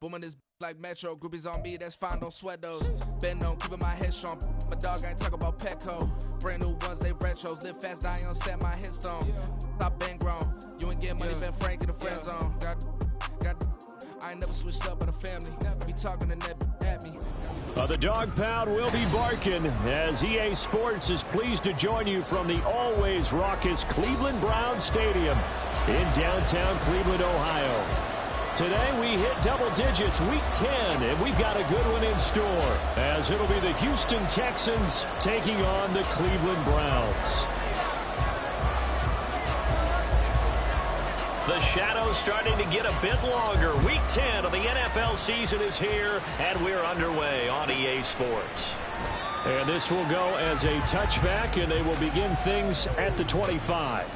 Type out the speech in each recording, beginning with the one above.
Booming this like Metro, groupies on me, that's fine, don't sweat those. Been on, keeping my head strong. My dog ain't talk about Petco. Brand new ones, they retros. Live fast, die on set, my headstone. Stop been grown. You ain't get money, been frank in the friend zone. I ain't never switched up on the family. Be talking to net at me. The dog pound will be barking as EA Sports is pleased to join you from the always raucous Cleveland Browns Stadium in downtown Cleveland, Ohio. Today we hit double digits, week 10, and we've got a good one in store as it'll be the Houston Texans taking on the Cleveland Browns. The shadow's starting to get a bit longer. Week 10 of the NFL season is here, and we're underway on EA Sports. And this will go as a touchback, and they will begin things at the 25.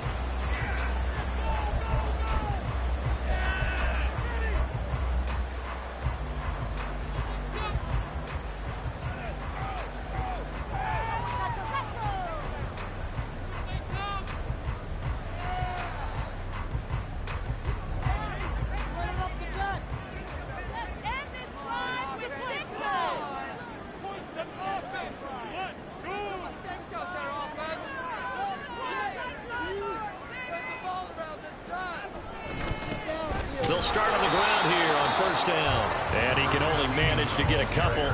They'll start on the ground here on first down. And he can only manage to get a couple.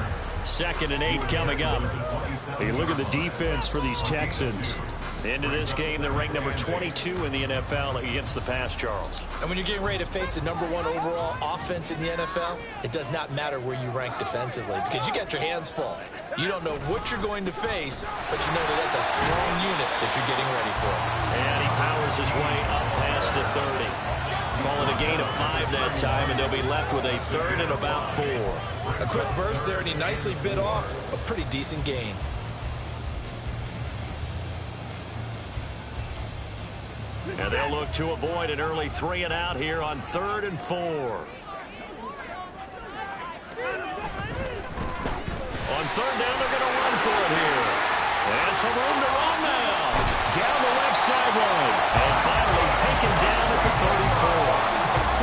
2nd and 8 coming up. Hey, look at the defense for these Texans. Into this game, they're ranked number 22 in the NFL against the pass, Charles. And when you're getting ready to face the #1 overall offense in the NFL, it does not matter where you rank defensively because you got your hands full. You don't know what you're going to face, but you know that that's a strong unit that you're getting ready for. And he powers his way up past the 30. Calling a gain of 5 that time, and they'll be left with a 3rd and about 4. A quick burst there, and he nicely bit off a pretty decent gain. And they'll look to avoid an early 3 and out here on 3rd and 4. On 3rd down, they're going to run for it here. And some room to run now. Down the left sideline. And finally taken down at the 34.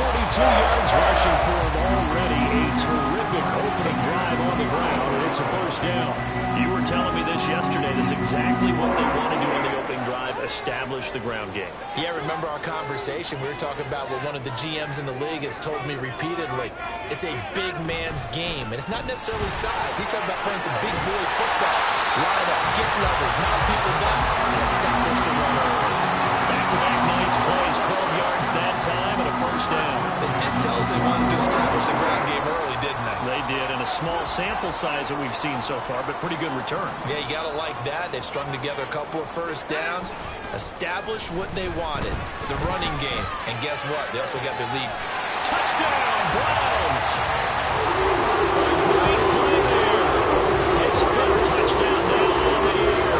42 yards rushing for him already. A terrific opening drive on the ground, and it's a first down. You were telling me this yesterday. This is exactly what they want to do on the opening drive, establish the ground game. Yeah, remember our conversation? We were talking about what one of the GMs in the league has told me repeatedly. It's a big man's game, and it's not necessarily size. He's talking about playing some big boy football. Line up, get leverage, knock people down, and establish the run early. Back-to-back nice plays, 12 yards that time, and a first down. They did tell us they wanted to establish the ground game early, didn't they? They did, and a small sample size that we've seen so far, but pretty good return. Yeah, you got to like that. They've strung together a couple of first downs, established what they wanted, the running game. And guess what? They also got their lead. Touchdown, Browns! Great play there. His 5th touchdown now on the year.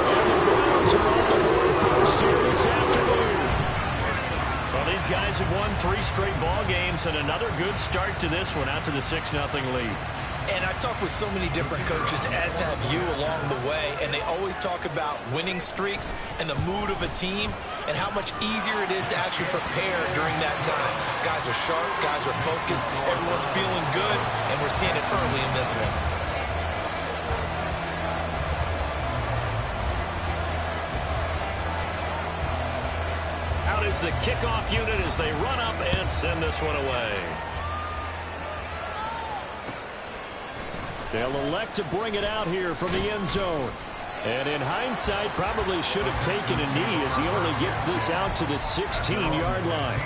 And the Browns are on the board first here this afternoon. Well, these guys have won 3 straight ball games, and another good start to this one out to the 6-0 lead. And I've talked with so many different coaches, as have you, along the way, and they always talk about winning streaks and the mood of a team and how much easier it is to actually prepare during that time. Guys are sharp, guys are focused, everyone's feeling good, and we're seeing it early in this one. Out is the kickoff unit as they run up and send this one away. They'll elect to bring it out here from the end zone. And in hindsight, probably should have taken a knee as he only gets this out to the 16-yard line.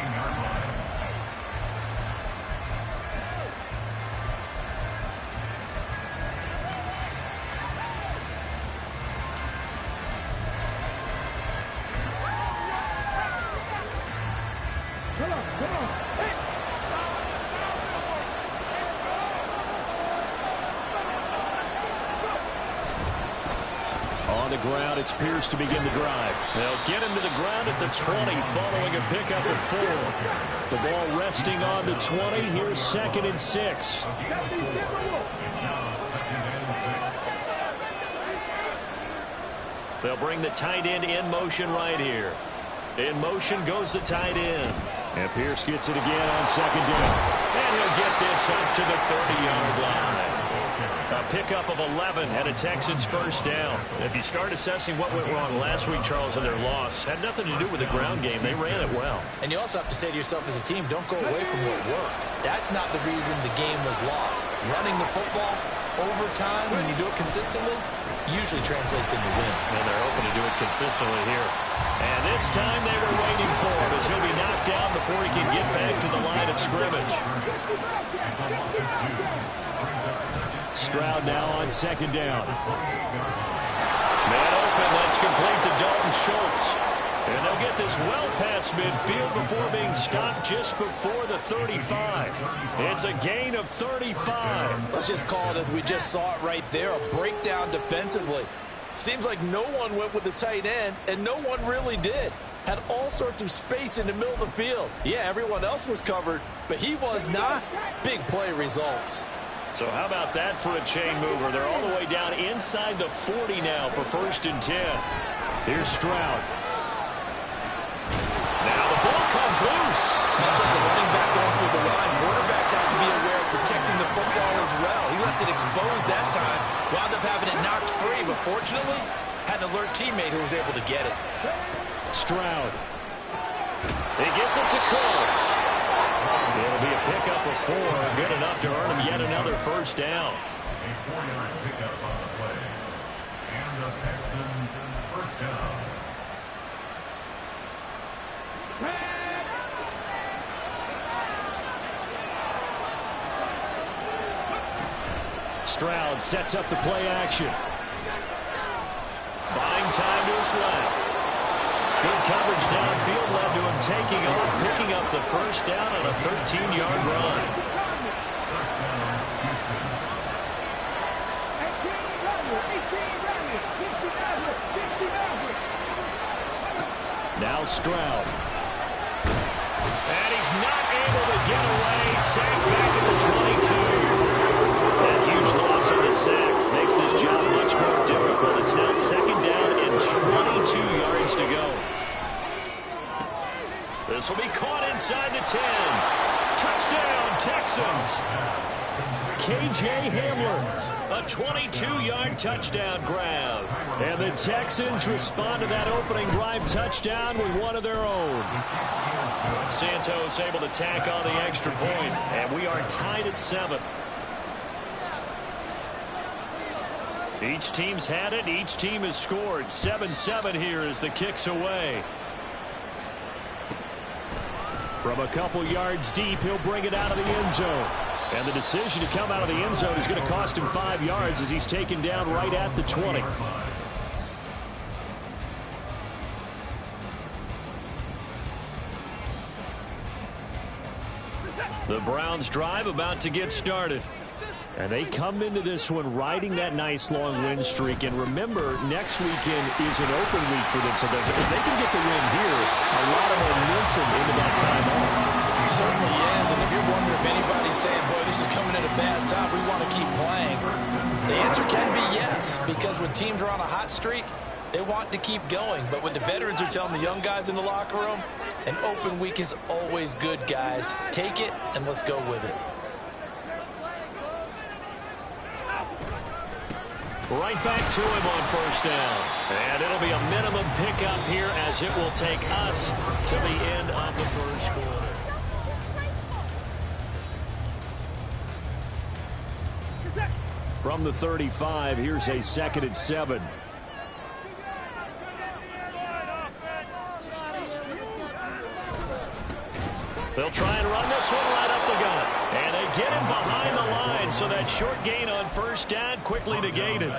On the ground, it's Pierce to begin the drive. They'll get him to the ground at the 20 following a pickup of 4. The ball resting on the 20. Here's 2nd and 6. They'll bring the tight end in motion right here. In motion goes the tight end. And Pierce gets it again on second down. And he'll get this up to the 30-yard line. A pickup of 11 and a Texans first down. If you start assessing what went wrong last week, Charles, in their loss, had nothing to do with the ground game. They ran it well. And you also have to say to yourself as a team, don't go away from what worked. That's not the reason the game was lost. Running the football over time, when you do it consistently, usually translates into wins. And they're hoping to do it consistently here. And this time they were waiting for him as he'll be knocked down before he can get back to the line of scrimmage. Stroud now on second down. Man open, that's complete to Dalton Schultz. And they'll get this well past midfield before being stopped just before the 35. It's a gain of 35. Let's just call it as we just saw it right there, a breakdown defensively. Seems like no one went with the tight end, and no one really did. Had all sorts of space in the middle of the field. Yeah, everyone else was covered, but he was not. Big play results. So how about that for a chain mover? They're all the way down inside the 40 now for 1st and 10. Here's Stroud. Now the ball comes loose. Much like a running back going through the line, quarterbacks have to be aware of protecting the football as well. He left it exposed that time, wound up having it knocked free, but fortunately, had an alert teammate who was able to get it. Stroud. He gets it to Coles. It'll be a pickup of 4, good enough to earn him yet another first down. A 4-yard pickup on the play. And the Texans first down. Stroud sets up the play action. Buying time to his left. Good coverage downfield led to him taking off, picking up the first down on a 13-yard run. Now Stroud. And he's not able to get away. Sacked back at the 22. That huge loss on the sack makes this job much more difficult. It's now second down and 22 yards to go. This will be caught inside the 10. Touchdown, Texans. K.J. Hamler, a 22-yard touchdown grab. And the Texans respond to that opening drive touchdown with one of their own. Santos able to tack on the extra point, and we are tied at 7. Each team's had it. Each team has scored. 7-7 here as the kick's away. From a couple yards deep, he'll bring it out of the end zone. And the decision to come out of the end zone is going to cost him 5 yards as he's taken down right at the 20. The Browns drive about to get started. And they come into this one riding that nice long win streak. And remember, next weekend is an open week for them. So if they can get the win here, a lot of momentum into that time off. It certainly is. And if you're wondering if anybody's saying, boy, this is coming at a bad time, we want to keep playing, the answer can be yes. Because when teams are on a hot streak, they want to keep going. But when the veterans are telling the young guys in the locker room, an open week is always good, guys. Take it and let's go with it. Right back to him on first down. And it'll be a minimum pickup here as it will take us to the end of the first quarter. From the 35, here's a 2nd and 7. They'll try and run this one right up the gut. And they get him behind the line, so that short gain on first down quickly negated.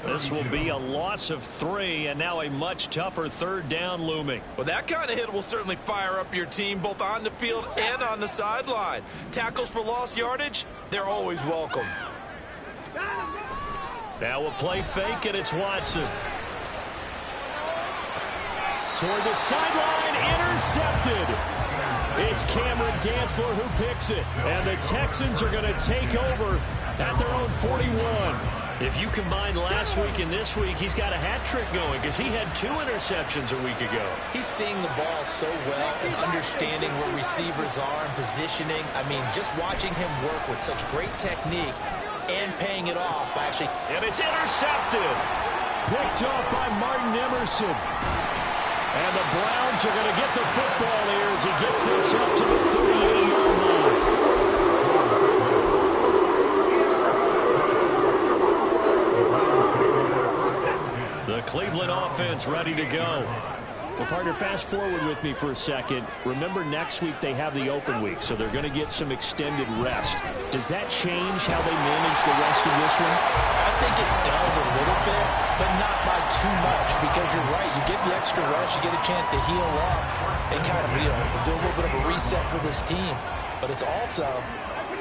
This will be a loss of 3, and now a much tougher 3rd down looming. Well, that kind of hit will certainly fire up your team, both on the field and on the sideline. Tackles for lost yardage, they're always welcome. Now we'll play fake, and it's Watson. Toward the sideline, intercepted. It's Cameron Dantzler who picks it. And the Texans are going to take over at their own 41. If you combine last week and this week, he's got a hat trick going because he had 2 interceptions a week ago. He's seeing the ball so well and understanding where receivers are and positioning. I mean, just watching him work with such great technique and paying it off by actually... And it's intercepted. Picked off by Martin Emerson. And the Browns are going to get the football here as he gets this up to the 38-yard line. The Cleveland offense ready to go. Well, partner, fast forward with me for a second. Remember, next week they have the open week, so they're going to get some extended rest. Does that change how they manage the rest of this one? I think it does a little bit, but not by too much, because you're right. You get the extra rest, you get a chance to heal up and kind of, do a little bit of a reset for this team. But it's also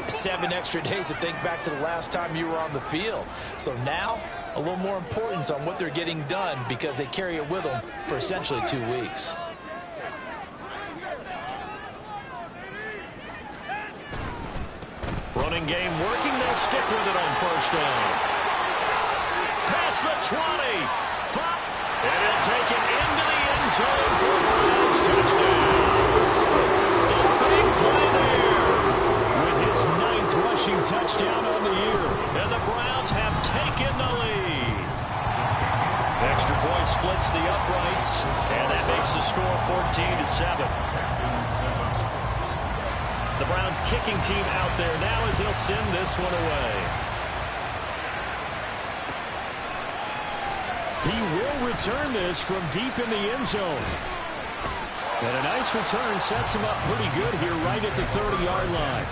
7 extra days to think back to the last time you were on the field. So now, a little more importance on what they're getting done because they carry it with them for essentially 2 weeks. Running game working. They'll stick with it on first down. Past the 20. And he'll take it into the end zone for a Browns touchdown. A big play there. With his 9th rushing touchdown on the year. And the Browns have taken the lead. Extra point splits the uprights, and that makes the score 14-7. The Browns kicking team out there now as they'll send this one away. He will return this from deep in the end zone. And a nice return sets him up pretty good here right at the 30-yard line.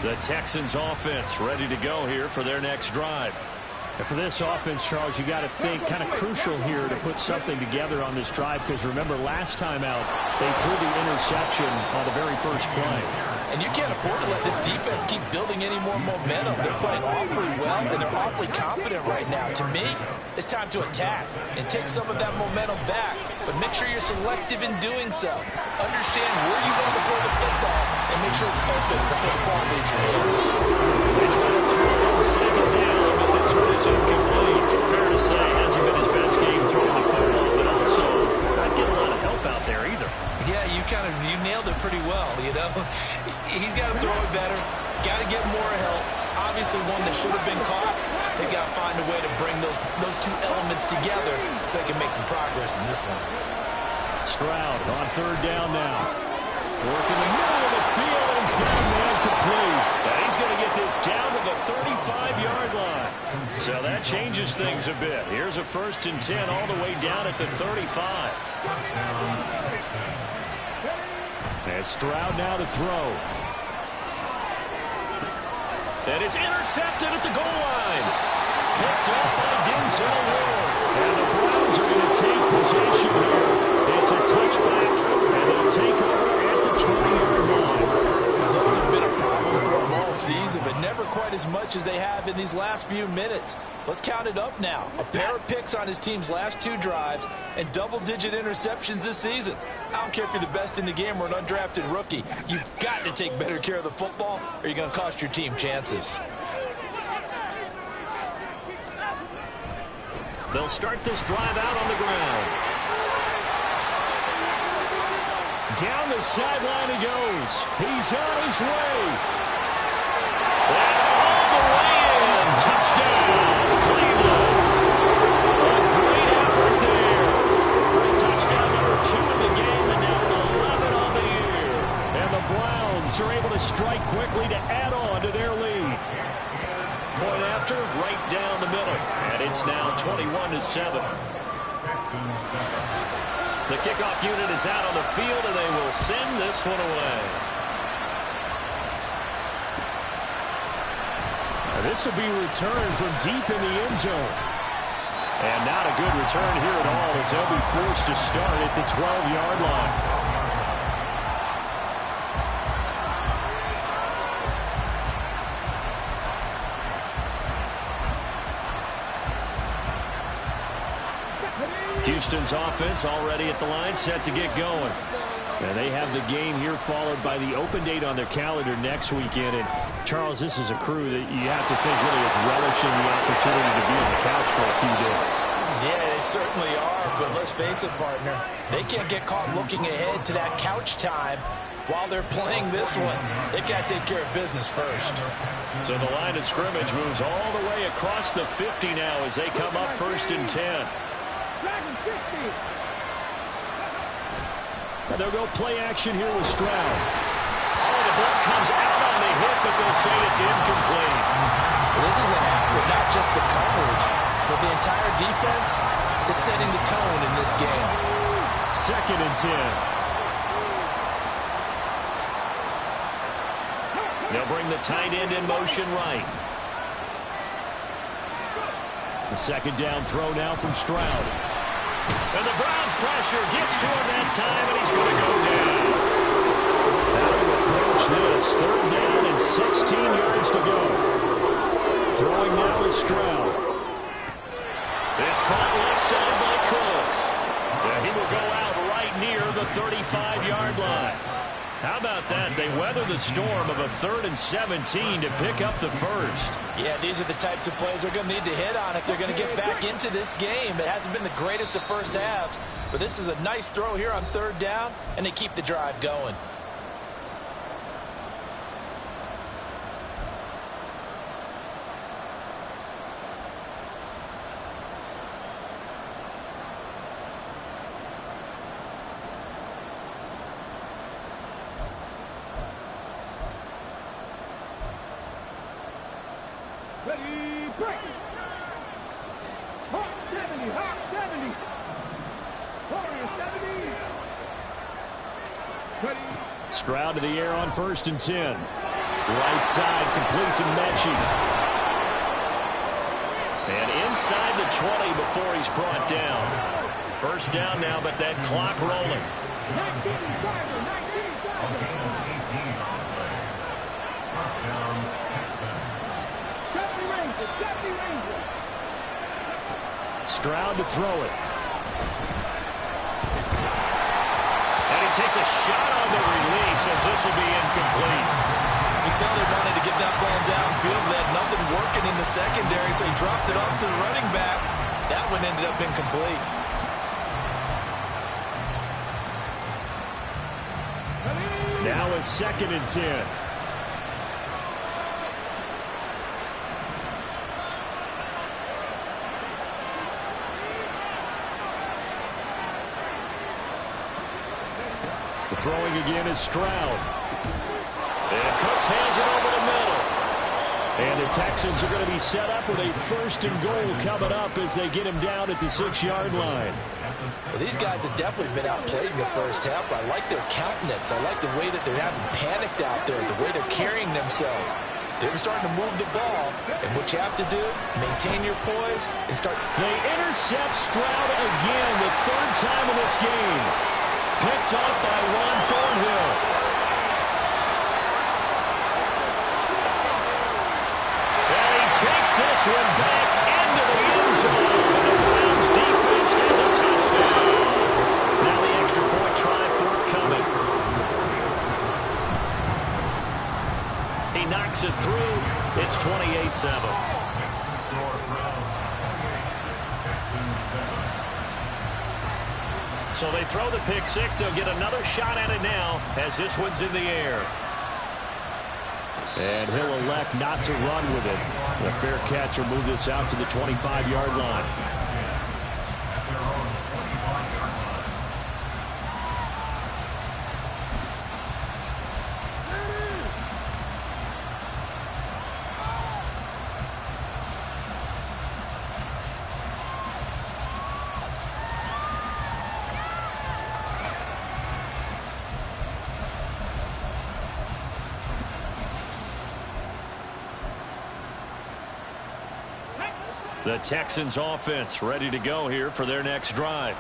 The Texans offense ready to go here for their next drive. And for this offense, Charles, you got to think kind of crucial here to put something together on this drive because remember last time out they threw the interception on the very first play. And you can't afford to let this defense keep building any more momentum. They're playing awfully well, and they're awfully confident right now. To me, it's time to attack and take some of that momentum back, but make sure you're selective in doing so. Understand where you want to throw the football and make sure it's open before the ball leaves your hands. They try to throw it on second down, but this one is incomplete. Fair to say, hasn't been his best game throwing the football, but also not getting a lot of help out there either. Yeah, you nailed it pretty well, He's got to throw it better, got to get more help. Obviously one that should have been caught. They've got to find a way to bring those 2 elements together so they can make some progress in this one. Stroud on third down now. Working the middle of the field, and he's got a man complete. Now he's going to get this down to the 35-yard line. So that changes things a bit. Here's a 1st and 10 all the way down at the 35. And Stroud now to throw. And it's intercepted at the goal line. Picked up by Denzel Ward. And the Browns are going to take possession here. It's a touchback, and they'll take over at the 20-yard line. Those have been a problem for them all season, but never quite as much as they have in these last few minutes. Let's count it up now. A pair of picks on his team's last 2 drives and double-digit interceptions this season. I don't care if you're the best in the game or an undrafted rookie. You've got to take better care of the football or you're going to cost your team chances. They'll start this drive out on the ground. Down the sideline he goes. He's on his way. And all the way in. Touchdown, Cleveland. A great effort there. Touchdown number 2 in the game, and now 11 on the year. And the Browns are able to strike quickly to add on to their lead. Point after, right down the middle. And it's now 21-7. The kickoff unit is out on the field, and they will send this one away. This will be returned from deep in the end zone. And not a good return here at all as they'll be forced to start at the 12-yard line. Houston's offense already at the line, set to get going. And they have the game here followed by the open date on their calendar next weekend. And, Charles, this is a crew that you have to think really is relishing the opportunity to be on the couch for a few days. Yeah, they certainly are, but let's face it, partner. They can't get caught looking ahead to that couch time while they're playing this one. They've got to take care of business first. So the line of scrimmage moves all the way across the 50 now as they come up 1st and 10. And they'll go play action here with Stroud. Oh, the ball comes out on the hit, but they'll say it's incomplete. Well, this is a half with not just the coverage, but the entire defense is setting the tone in this game. 2nd and 10. They'll bring the tight end in motion right. The 2nd down throw now from Stroud. And the Browns pressure gets to him that time, and he's going to go down. How to approach this? 3rd down and 16 yards to go. Throwing now is Stroud. It's caught left side by Cooks. And he will go out right near the 35-yard line. How about that? They weather the storm of a 3rd and 17 to pick up the first. Yeah, these are the types of plays they're going to need to hit on if they're going to get back into this game. It hasn't been the greatest of first halves, but this is a nice throw here on 3rd down, and they keep the drive going. Stroud to the air on 1st and 10. Right side completes to Mechie. And inside the 20 before he's brought down. 1st down now, but that clock rolling. Stroud to throw it. Takes a shot on the release as this will be incomplete. You can tell they wanted to get that ball downfield. They had nothing working in the secondary, so he dropped it off to the running back. That one ended up incomplete. Now a 2nd and 10. Throwing again is Stroud. And Cooks hands it over the middle. And the Texans are going to be set up with a 1st and goal coming up as they get him down at the 6-yard line. Well, these guys have definitely been outplayed in the first half. I like their countenance. I like the way that they're having panicked out there, the way they're carrying themselves. They're starting to move the ball. And what you have to do, maintain your poise and start. They intercept Stroud again, the 3rd time in this game. Picked off by Ron Thornhill. And he takes this one back into the end zone. The Browns defense has a touchdown. Now the extra point try forthcoming. He knocks it through. It's 28-7. So they throw the pick six. They'll get another shot at it now as this one's in the air. And he'll elect not to run with it. The fair catch will move this out to the 25-yard line. The Texans offense ready to go here for their next drive.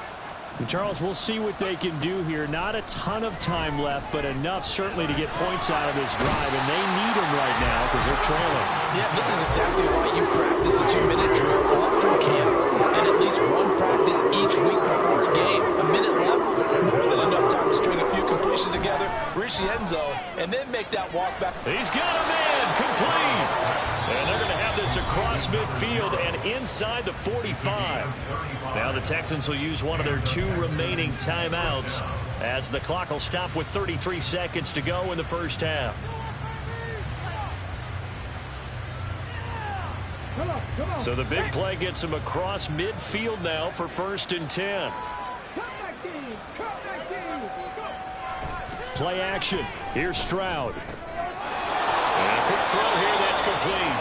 And Charles, we'll see what they can do here. Not a ton of time left, but enough certainly to get points out of this drive, and they need them right now because they're trailing. Yeah, this is exactly why you practice a 2-minute drill all through camp. and at least one practice each week before a game. A minute left, more than enough time to string a few completions together, reach the end zone, and then make that walk back. He's got a man, complete. And they're going to have this across midfield and inside the 45. Now the Texans will use one of their 2 remaining timeouts as the clock will stop with 33 seconds to go in the first half. So the big play gets him across midfield now for 1st and 10. Play action. Here's Stroud. And a quick throw here that's complete.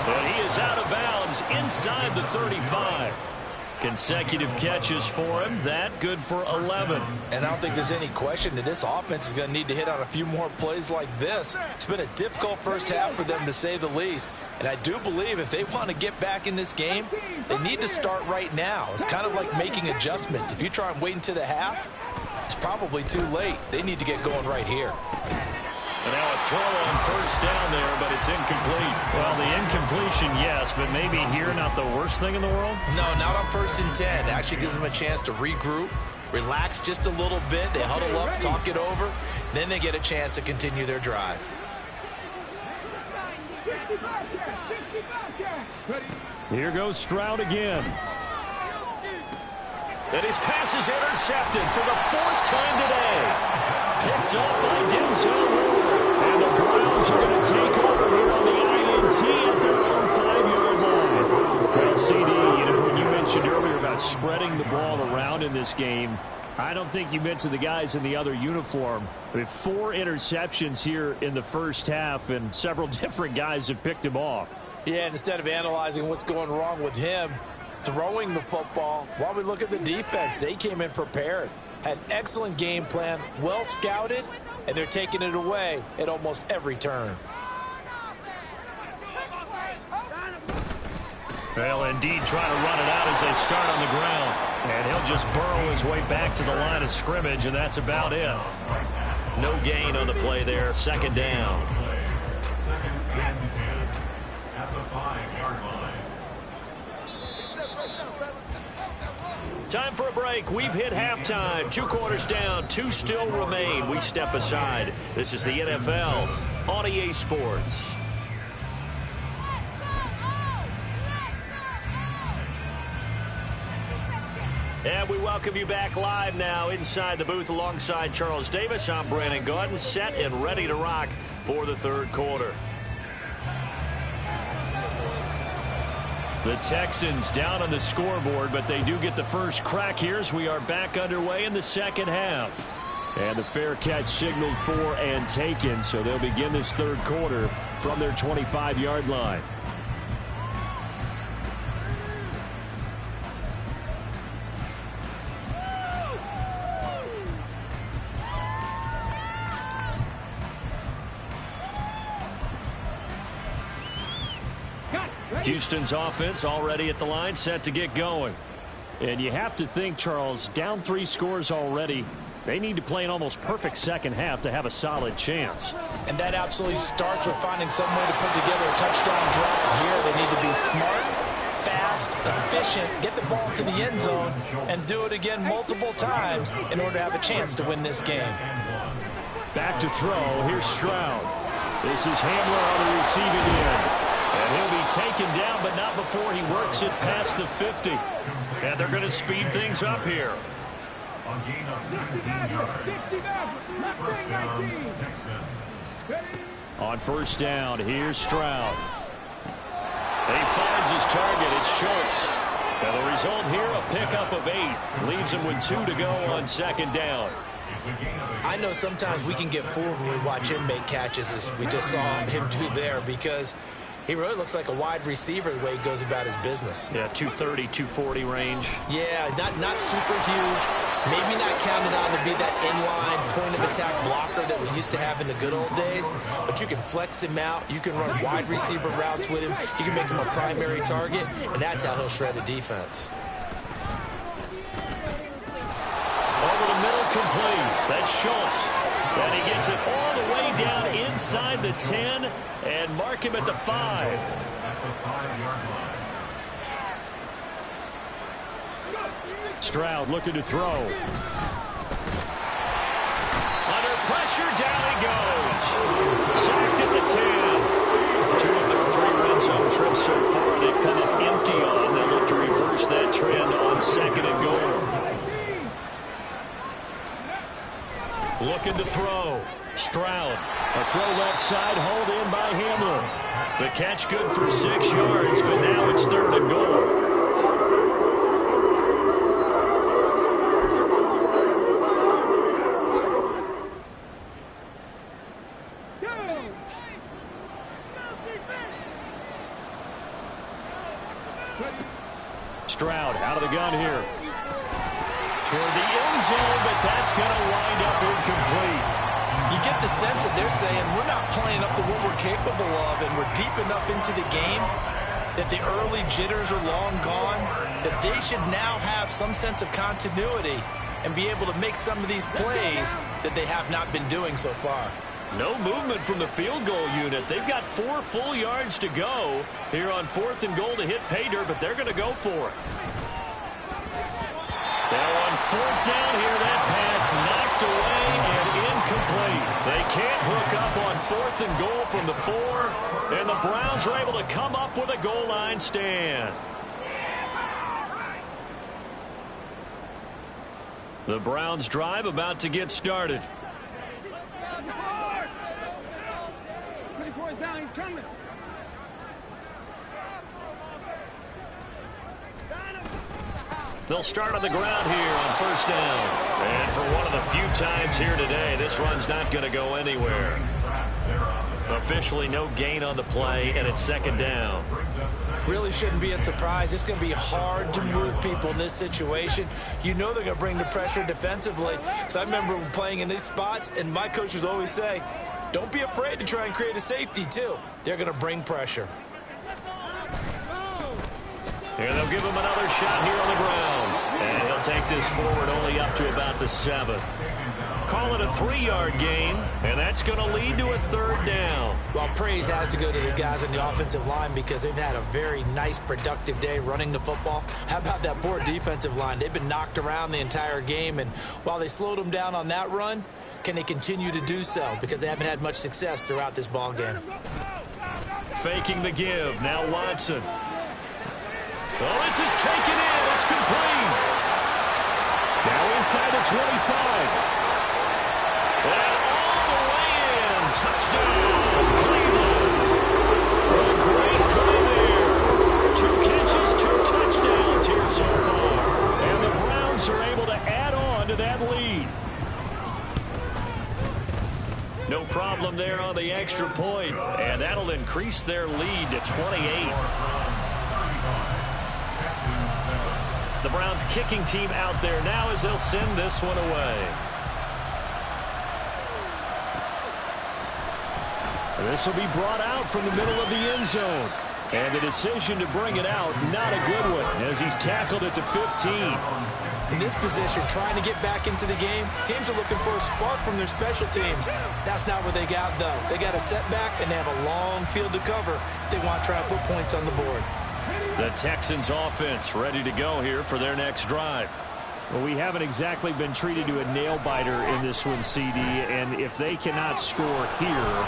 And he is out of bounds inside the 35. Consecutive catches for him. That good for 11. And I don't think there's any question that this offense is going to need to hit on a few more plays like this. It's been a difficult first half for them, to say the least. And I do believe if they want to get back in this game, they need to start right now. It's kind of like making adjustments. If you try and wait until the half, it's probably too late. They need to get going right here. And now a throw on 1st down there, but it's incomplete. Well, the incompletion, yes, but maybe here not the worst thing in the world? No, not on 1st and 10. It actually gives them a chance to regroup, relax just a little bit. They huddle up, talk it over. Then they get a chance to continue their drive. Here goes Stroud again. And his pass is intercepted for the 4th time today. Picked up by Denzel Ward. And the Browns are going to take over here on the INT at their own 5-yard line. Well, CD, when you mentioned earlier about spreading the ball around in this game, I don't think you mentioned the guys in the other uniform. We have 4 interceptions here in the first half, and several different guys have picked him off. Yeah, and instead of analyzing what's going wrong with him throwing the football, while we look at the defense, they came in prepared, had an excellent game plan, well scouted, and they're taking it away at almost every turn. Well, indeed, trying to run it out as they start on the ground. And he'll just burrow his way back to the line of scrimmage, and that's about it. No gain on the play there. 2nd down. 2nd and 10 at the 5-yard line. Time for a break. We've hit halftime. 2 quarters down. 2 still remain. We step aside. This is the NFL on EA Sports. And we welcome you back live now inside the booth alongside Charles Davis. I'm Brandon Gaudin, set and ready to rock for the 3rd quarter. The Texans down on the scoreboard, but they do get the first crack here as we are back underway in the 2nd half. And the fair catch signaled for and taken, so they'll begin this 3rd quarter from their 25-yard line. Houston's offense already at the line, set to get going. And you have to think, Charles, down 3 scores already. They need to play an almost perfect second half to have a solid chance. And that absolutely starts with finding some way to put together a touchdown drive here. They need to be smart, fast, efficient, get the ball to the end zone, and do it again multiple times in order to have a chance to win this game. Back to throw. Here's Stroud. This is Hamler on the receiving end. And he'll be taken down, but not before he works it past the 50. And they're going to speed things up here. On gain of 19 yards. 1st down, Texans. On 1st down, here's Stroud. And he finds his target. It's Schultz. And the result here, a pickup of 8. Leaves him with 2 to go on 2nd down. I know sometimes we can get fooled when we watch him make catches, as we just saw him do there, because he really looks like a wide receiver the way he goes about his business. Yeah, 230, 240 range. Yeah, not super huge. Maybe not counted on to be that inline point-of-attack blocker that we used to have in the good old days. But you can flex him out. You can run wide receiver routes with him. You can make him a primary target, and that's how he'll shred the defense. Over the middle, complete. That's Schultz. And he gets it all the way down inside the 10 and mark him at the 5. At the 5-yard line. Stroud looking to throw. Under pressure, down he goes. Sacked at the 10. 2 of their 3 red zone trips so far, they've come up empty on. They look to reverse that trend on 2nd and goal. Looking to throw. Stroud. A throw left side, hauled in by Hamler. The catch good for 6 yards, but now it's 3rd and goal. Stroud out of the gun here. Toward the end zone, but that's going to wind up incomplete. You get the sense that they're saying we're not playing up to what we're capable of, and we're deep enough into the game that the early jitters are long gone, that they should now have some sense of continuity and be able to make some of these plays that they have not been doing so far. No movement from the field goal unit. They've got 4 full yards to go here on 4th and goal to hit pay dirt, but they're going to go for it. Now on 4th down here, that pass knocked away and incomplete. They can't hook up on 4th and goal from the 4, and the Browns are able to come up with a goal line stand. The Browns drive about to get started. They'll start on the ground here on 1st down. And for one of the few times here today, this run's not going to go anywhere. Officially no gain on the play, and it's 2nd down. Really shouldn't be a surprise. It's going to be hard to move people in this situation. You know they're going to bring the pressure defensively. Because I remember playing in these spots, and my coaches always say, don't be afraid to try and create a safety, too. They're going to bring pressure. And they'll give him another shot here on the ground. And he'll take this forward only up to about the 7. Call it a 3-yard gain, and that's going to lead to a 3rd down. Well, praise has to go to the guys on the offensive line because they've had a very nice, productive day running the football. How about that poor defensive line? They've been knocked around the entire game, and while they slowed them down on that run, can they continue to do so? Because they haven't had much success throughout this ball game. Faking the give. Now Watson. Oh, this is taken in. It's complete. Now inside the 25. And all the way in. Touchdown, Cleveland. A great play there. 2 catches, 2 touchdowns here so far. And the Browns are able to add on to that lead. No problem there on the extra point. And that'll increase their lead to 28. The Browns kicking team out there now as they'll send this one away. This will be brought out from the middle of the end zone. And the decision to bring it out, not a good one, as he's tackled at the 15. In this position, trying to get back into the game, teams are looking for a spark from their special teams. That's not what they got, though. They got a setback, and they have a long field to cover if they want to try and put points on the board. The Texans offense ready to go here for their next drive. Well, we haven't exactly been treated to a nail-biter in this one, CD, and if they cannot score here,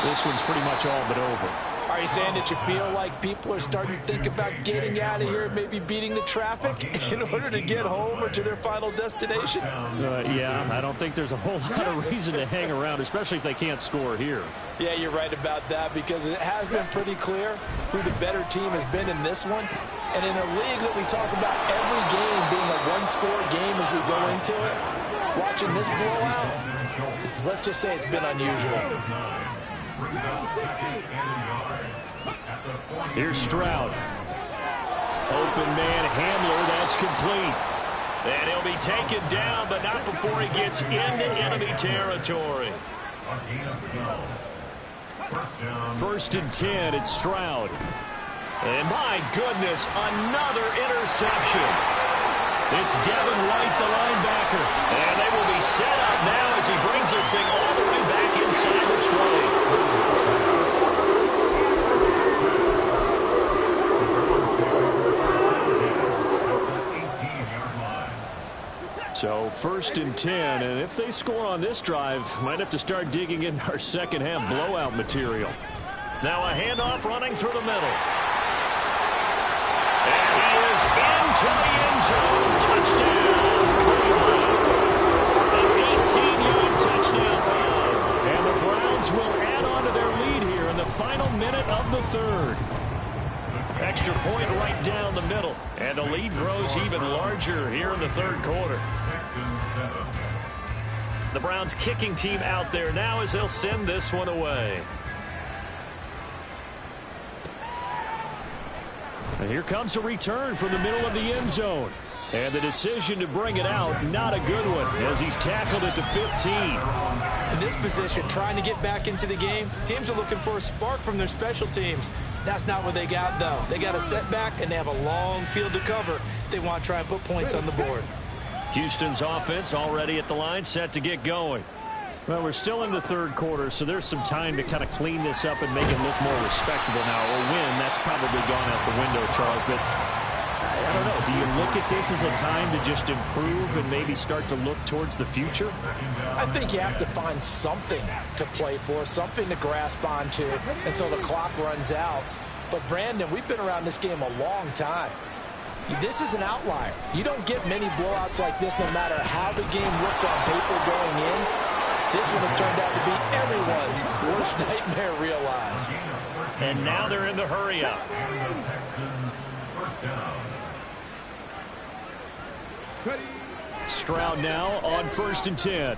this one's pretty much all but over. Are you saying that you feel like people are starting to think about getting out of here and maybe beating the traffic in order to get home or to their final destination? Yeah, I don't think there's a whole lot of reason to hang around, especially if they can't score here. Yeah, you're right about that because it has been pretty clear who the better team has been in this one. And in a league that we talk about every game being a one-score game as we go into it, watching this blowout, let's just say it's been unusual. Here's Stroud. Open man Hamler, that's complete. And he'll be taken down, but not before he gets into enemy territory. 1st and 10, it's Stroud. And my goodness, another interception. It's Devin White, the linebacker. And they will be set up now as he brings this thing all the way back inside the 20. 1st and 10. And if they score on this drive, might have to start digging in our second half blowout material. Now a handoff running through the middle. And he is into the end zone. Touchdown, Cleveland. An 18-yard touchdown run. And the Browns will add on to their lead here in the final minute of the third. Extra point right down the middle. And the lead grows even larger here in the third quarter. The Browns kicking team out there now as they'll send this one away. And here comes a return from the middle of the end zone. And the decision to bring it out, not a good one, as he's tackled it to 15. In this position, trying to get back into the game, teams are looking for a spark from their special teams. That's not what they got, though. They got a setback, and they have a long field to cover if they want to try and put points on the board. Houston's offense already at the line, set to get going. Well, we're still in the third quarter, so there's some time to kind of clean this up and make it look more respectable now. Or win, that's probably gone out the window, Charles. But I don't know. Do you look at this as a time to just improve and maybe start to look towards the future? I think you have to find something to play for, something to grasp onto until the clock runs out. But, Brandon, we've been around this game a long time. This is an outlier. You don't get many blowouts like this no matter how the game looks on paper going in. This one has turned out to be everyone's worst nightmare realized. And now they're in the hurry-up. Stroud now on 1st and 10.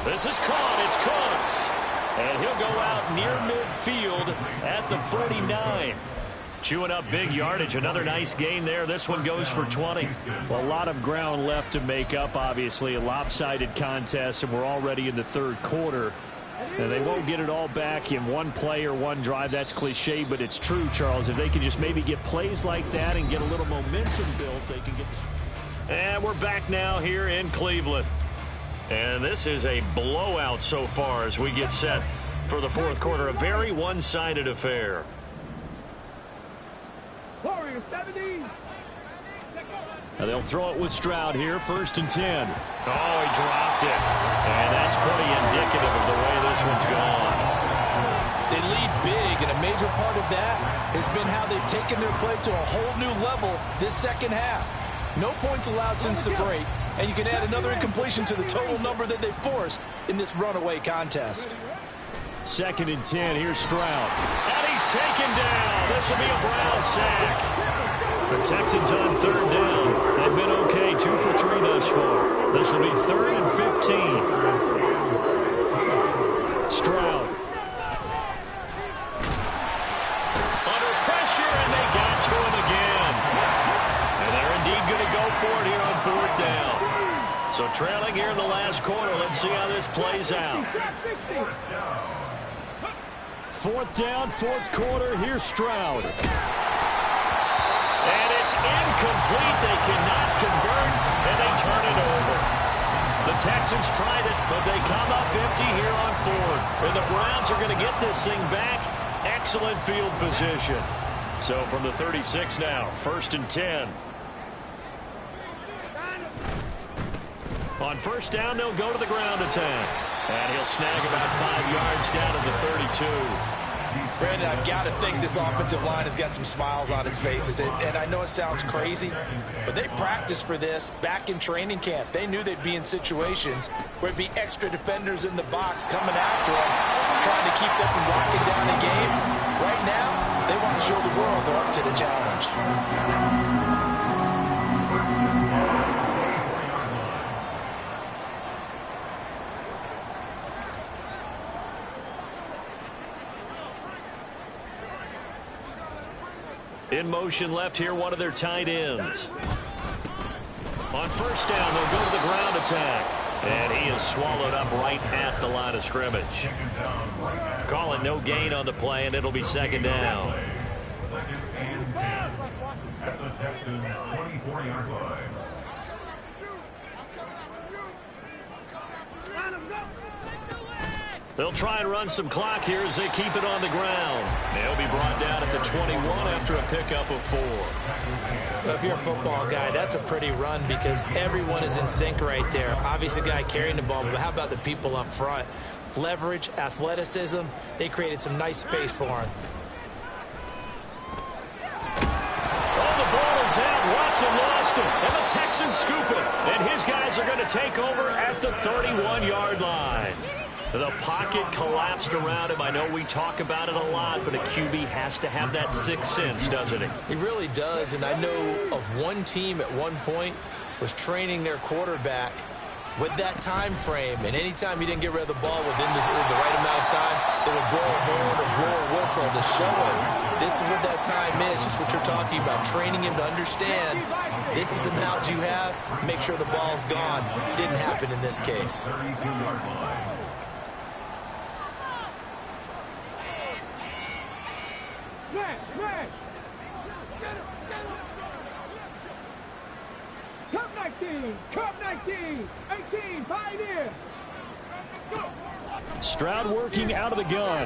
This is caught. It's Cooks. And he'll go out near midfield at the 49. Chewing up big yardage. Another nice gain there. This one goes for 20. Well, a lot of ground left to make up, obviously. A lopsided contest, and we're already in the third quarter. And they won't get it all back in one play or one drive. That's cliche, but it's true, Charles. If they can just maybe get plays like that and get a little momentum built, they can get this. And we're back now here in Cleveland. And this is a blowout so far as we get set for the fourth quarter. A very one-sided affair. Now they'll throw it with Stroud here, 1st and 10. Oh, he dropped it. And that's pretty indicative of the way this one's gone. They lead big, and a major part of that has been how they've taken their play to a whole new level this second half. No points allowed since the break, and you can add another incompletion to the total number that they forced in this runaway contest. 2nd and 10, here's Stroud. And he's taken down. This will be a Brown sack. The Texans on 3rd down. They've been okay, 2 for 3 thus far. This will be 3rd and 15. Stroud. Under pressure, and they got to him again. And they're indeed going to go for it here on 4th down. So trailing here in the last quarter. Let's see how this plays out. 4th down, 4th quarter. Here's Stroud. And it's incomplete. They cannot convert, and they turn it over. The Texans tried it, but they come up empty here on 4th. And the Browns are going to get this thing back. Excellent field position. So from the 36 now, 1st and 10. On 1st down, they'll go to the ground attack. And he'll snag about 5 yards down to the 32. Brandon, I've got to think this offensive line has got some smiles on its faces. And I know it sounds crazy, but they practiced for this back in training camp. They knew they'd be in situations where it'd be extra defenders in the box coming after them, trying to keep them from locking down the game. Right now, they want to show the world they're up to the challenge. In motion left here, one of their tight ends. On 1st down, they'll go to the ground attack. And he is swallowed up right at the line of scrimmage. Calling no gain on the play, and it'll be 2nd down. 2nd and 10 at the Texans' 24-yard line. They'll try and run some clock here as they keep it on the ground. They'll be brought down at the 21 after a pickup of 4. Well, if you're a football guy, that's a pretty run because everyone is in sync right there. Obviously, the guy carrying the ball, but how about the people up front? Leverage, athleticism, they created some nice space for him. Watson lost it, and the Texans scoop it. And his guys are going to take over at the 31-yard line. The pocket collapsed around him. I know we talk about it a lot, but a QB has to have that sixth sense, doesn't he? He really does, and I know of one team at one point was training their quarterback with that time frame, and anytime he didn't get rid of the ball within the right amount of time, they would blow a horn or blow a whistle to show him this is what that time is, just what you're talking about, training him to understand this is the amount you have, make sure the ball's gone. Didn't happen in this case. 32-yard line. Cup 19, 18, Pioneer. Stroud working out of the gun.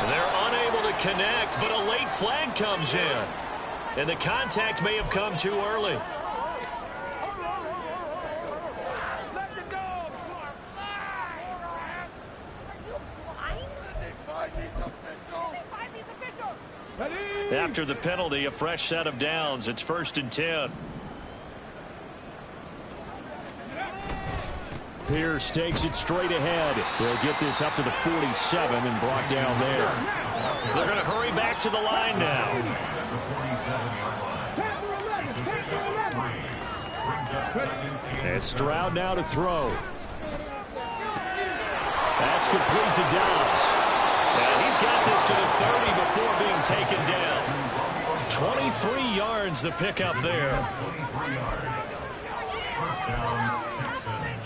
They're unable to connect, but a late flag comes in. And the contact may have come too early. Let the dogs After the penalty, a fresh set of downs. It's 1st and 10. Pierce takes it straight ahead. They'll get this up to the 47 and brought down there. They're going to hurry back to the line now. And Stroud now to throw. That's complete to Dobbs. And he's got this to the 30 before being taken down. 23 yards the pickup there. 23 yards. First down, Texans.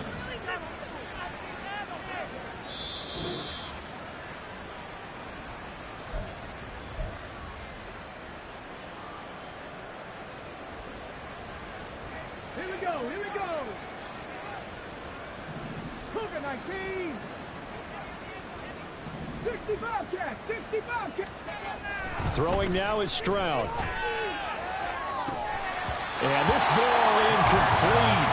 Here we go. Cougar 19. 65 catch. Throwing now is Stroud. And this ball incomplete.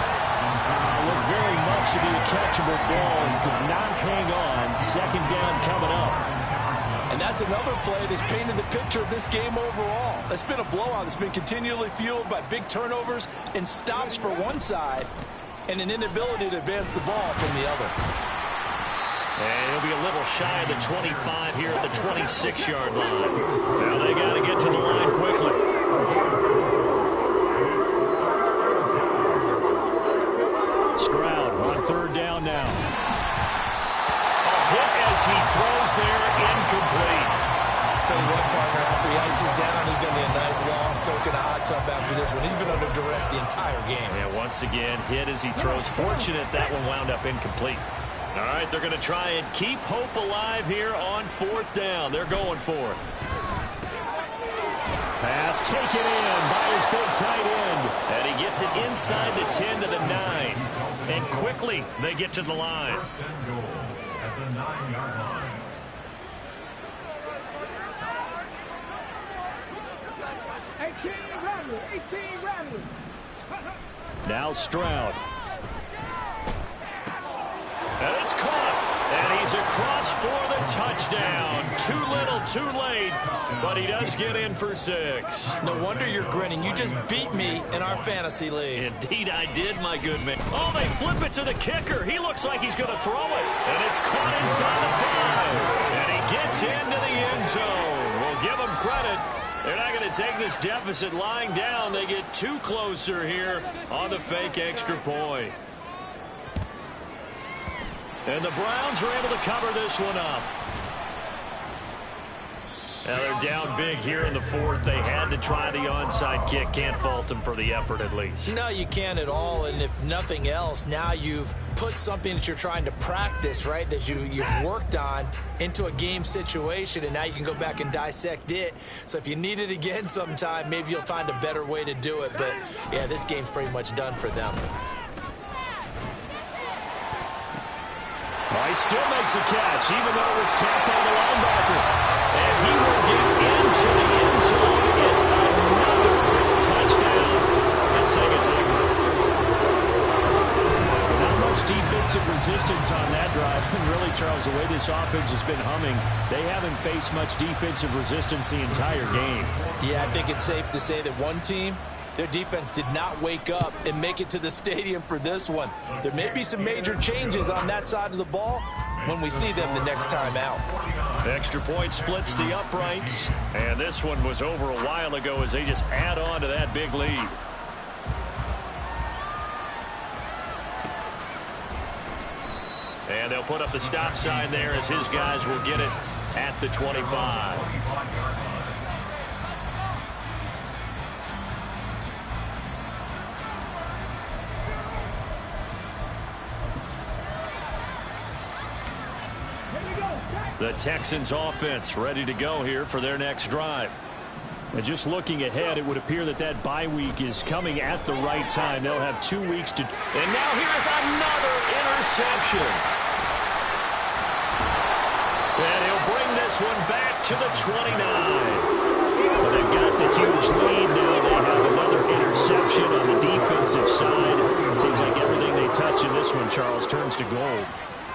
Looked very much to be a catchable ball and could not hang on. 2nd down coming up. And that's another play that's painted the picture of this game overall. It's been a blowout. It's been continually fueled by big turnovers and stops for one side and an inability to advance the ball from the other. And he'll be a little shy of the 25 here at the 26-yard line. Now they got to get to the line quickly. Stroud on 3rd down now. A hit as he throws there, incomplete. Tell you what, partner, after he ices down, he's going to be a nice long soak in a hot tub after this one. He's been under duress the entire game. And once again, hit as he throws. Fortunate that one wound up incomplete. All right, they're going to try and keep hope alive here on 4th down. They're going for it. Pass taken in by his big tight end. And he gets it inside the 10 to the 9. And quickly, they get to the line. 1st and goal at the 9-yard line. Now Stroud. And it's caught. And he's across for the touchdown. Too little, too late. But he does get in for 6. No wonder you're grinning. You just beat me in our fantasy league. Indeed I did, my good man. Oh, they flip it to the kicker. He looks like he's going to throw it. And it's caught inside the 5. And he gets into the end zone. We'll give him credit. They're not going to take this deficit lying down. They get 2 closer here on the fake extra point. And the Browns are able to cover this one up. Now they're down big here in the 4th. They had to try the onside kick. Can't fault them for the effort at least. No, you can't at all. And if nothing else, now you've put something that you're trying to practice, right, that you've worked on into a game situation, and now you can go back and dissect it. So if you need it again sometime, maybe you'll find a better way to do it. But, yeah, this game's pretty much done for them. He still makes a catch, even though it was tapped by the linebacker. And he will get into the end zone. It's another touchdown. Let's sing it, Zach. Not much defensive resistance on that drive. And really, Charles, the way this offense has been humming, they haven't faced much defensive resistance the entire game. Yeah, I think it's safe to say that one team, their defense did not wake up and make it to the stadium for this one. There may be some major changes on that side of the ball when we see them the next time out. Extra point splits the uprights. And this one was over a while ago as they just add on to that big lead. And they'll put up the stop sign there as his guys will get it at the 25. The Texans offense ready to go here for their next drive. And just looking ahead, it would appear that that bye week is coming at the right time. They'll have 2 weeks to... And now here's another interception. And he'll bring this one back to the 29. Well, they've got the huge lead now. They have another interception on the defensive side. Seems like everything they touch in this one, Charles, turns to gold.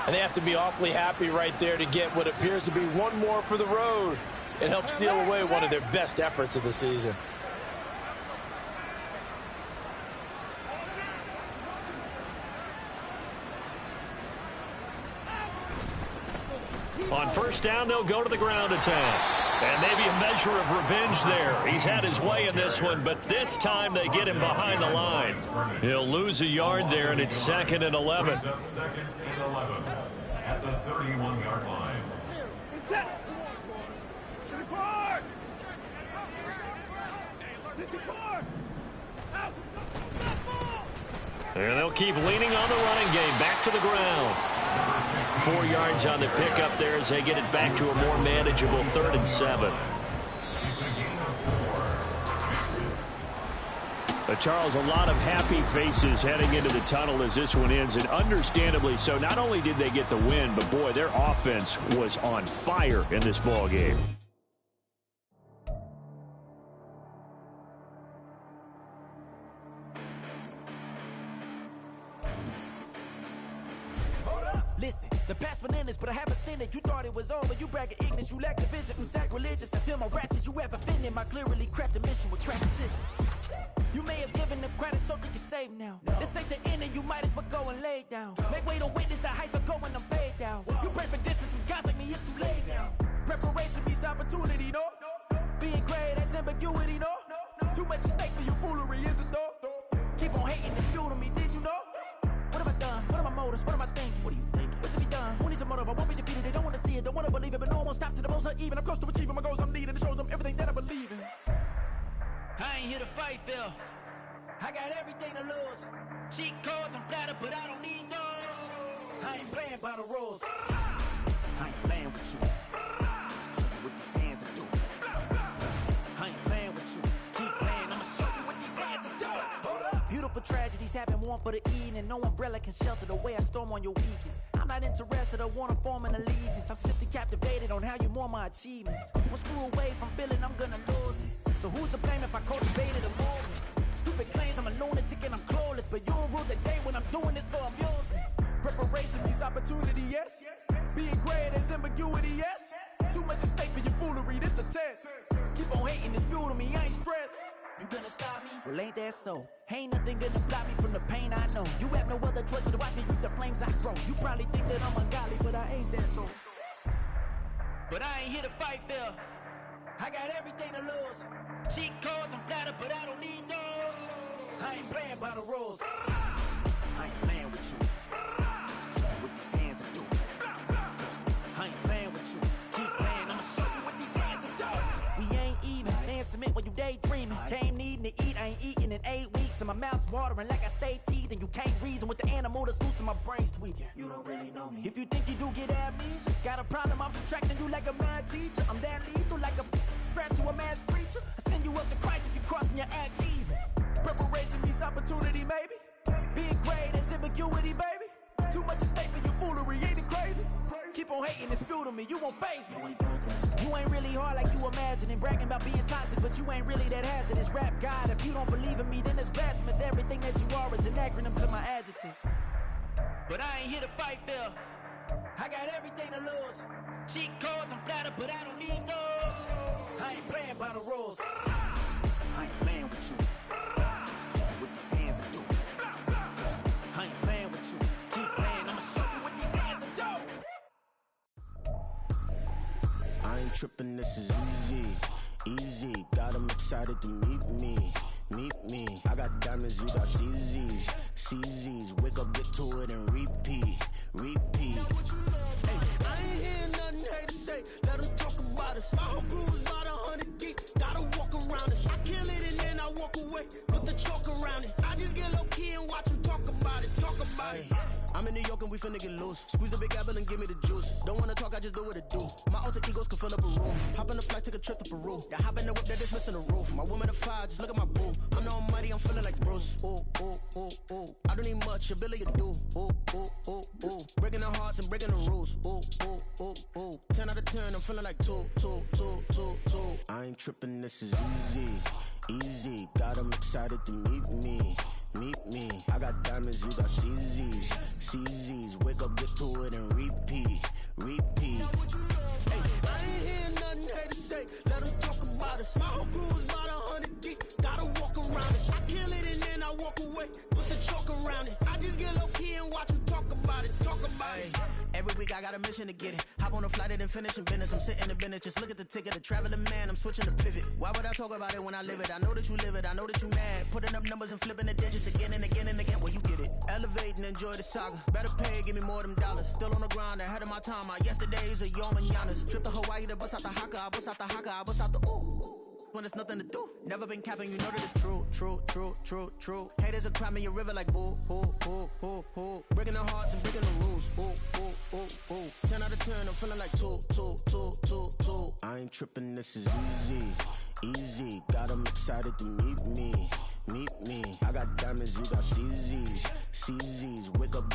And they have to be awfully happy right there to get what appears to be one more for the road. It helps seal away one of their best efforts of the season. On first down, they'll go to the ground attack. And maybe a measure of revenge there. He's had his way in this one, but this time they get him behind the line. He'll lose a yard there, and it's 2nd and 11. Second and 11 at the 31-yard line. Set. To the car. To the car. Out. And they'll keep leaning on the running game. Back to the ground. 4 yards on the pickup there as they get it back to a more manageable 3rd and 7. But Charles, a lot of happy faces heading into the tunnel as this one ends, and understandably so. Not only did they get the win, but boy, their offense was on fire in this ball game. Listen, the past bananas, but I haven't seen it. You thought it was over, you bragging ignorance, you lack the vision. I'm sacrilegious, I feel my wrath as you ever been in. My clearly crafted mission with crash intentions. You may have given them credit so you can save now. This ain't the end and you might as well go and lay down. Make way to witness the heights are going, I'm paid down. You pray for distance from guys like me, it's too late now. Preparation beats opportunity, no? Being great, that's ambiguity, no? Too much at stake for your foolery, is it though? Keep on hating, it's fuel to me, did you know? What have I done? What are my motives? What am I thinking? What are you thinking? What's to be done? Who needs a motive? I won't be defeated. They don't want to see it, don't want to believe it, but no one won't stop to the most even. I'm close to achieving my goals. I'm needing to show them everything that I believe in. I ain't here to fight, Phil. I got everything to lose. Cheat codes and flatter, but I don't need those. I ain't playing by the rules. I ain't playing with you. Show you what these hands are doing. I ain't playing with you. Keep playing, I'ma show you what these hands are doing. Hold up. Beautiful tragedies happen, one for the evening. No umbrella can shelter the way I storm on your weekends. I'm not interested, I wanna form an allegiance. I'm simply captivated on how you more my achievements. One screw away from feeling I'm gonna lose it. So who's to blame if I cultivated a movement? Stupid claims I'm a lunatic and I'm clueless, but you'll rule the day when I'm doing this for amusement. Preparation means opportunity, yes. Being great is ambiguity, yes. Too much at stake for your foolery, this a test. Keep on hating, it's fuel to me, I ain't stressed. You gonna stop me? Well, ain't that so? Ain't nothing gonna block me from the pain I know. You have no other choice but to watch me reap the flames I grow. You probably think that I'm ungodly, but I ain't that though. But I ain't here to fight, Phil. I got everything to lose. Cheat codes and flatter, but I don't need those. I ain't playing by the rules. I ain't playing with you. Show you what these hands are doing. I ain't playing with you. Keep playing, I'ma show you what these hands are doing. We ain't even. They ain't submit when you daydreaming. Came needing to eat, I ain't eating in 8 weeks. And my mouth's watering like I stay teeth. And you can't reason with the animal that's loose and my brain's tweaking. You don't really know me. If you think you do get amnesia, got a problem, I'm subtracting you like a mad teacher. I'm that lethal like a threat to a mass preacher. I send you up to Christ if you crossing your act even. Preparation means opportunity, maybe. Being great is ambiguity, baby. Too much at stake for your foolery, ain't it crazy? Keep on hating and spew to me, you won't faze me. You ain't really hard like you imagining. Bragging about being toxic, but you ain't really that hazardous. Rap God, if you don't believe in me, then it's blasphemous. Everything that you are is an acronym to my adjectives. But I ain't here to fight fair. I got everything to lose. Cheat codes, I'm flattered, but I don't need those. I ain't playing by the rules. I ain't playing with you. Show you what these hands will do. I ain't playing with you. Keep playing, I'ma show you what these hands will do. I ain't tripping, this is easy. Easy, got 'em excited to meet me. Meet me. I got diamonds, you got CZs. CZs, wake up, get to it, and repeat. Repeat. Hey, I ain't hearing nothing hate to say. Let them talk about us. My whole crew's about 100 deep. Gotta walk around us. I kill it and then I walk away. Put the chalk around it. I just get low key and watch them talk about it. Talk about it. I'm in New York and we finna get loose. Squeeze the big apple and give me the juice. Don't wanna talk, I just do what it do. My alter egos can fill up a room. Hop on the flight, take a trip to Peru. Yeah, hop in the whip, that is missing the roof. My woman a fire, just look at my boo. I'm no money, I'm feeling like Bruce. Ooh, ooh, ooh, ooh. I don't need much, ability to do. Ooh, ooh, ooh, ooh. Breaking the hearts and breaking the rules. Ooh, ooh, ooh, ooh. 10 out of 10, I'm feeling like 2, 2, 2, 2, 2. I ain't tripping, this is easy. Easy, got 'em excited to meet me. Meet me. I got diamonds, you got CZs. CZs, wake up, get to it, and repeat. Repeat. Hey, I ain't hearing nothing hate to say. Let them talk about us. My whole crew's about 100 deep. Gotta walk around us. I kill it and then I walk away. Put the chalk around it. I just get low key and watch them talk about it. Talk about it. Every week I got a mission to get it. Hop on a flight and then finish in business. I'm sitting in business, just look at the ticket. A traveling man, I'm switching to pivot. Why would I talk about it when I live it? I know that you live it, I know that you mad. Putting up numbers and flipping the digits again and again and again. Well, you get it. Elevate and enjoy the saga. Better pay, give me more them dollars. Still on the grind, ahead of my time. My yesterdays are your mananas. Trip to Hawaii to bust out the haka. I bust out the haka, I bust out the ooh. When there's nothing to do. Never been capping, you know that it's true, true, true, true, true. Haters are climbing your river like boo, boo, boo, boo, boo. Breaking the hearts and breaking the rules. Ooh, ooh, ooh, ooh. 10 out of 10, I'm feeling like 2, 2, 2, 2, 2. I ain't tripping, this is easy. Easy, got 'em excited to meet me. Meet me. I got diamonds, you got CZs. CZs, wake up,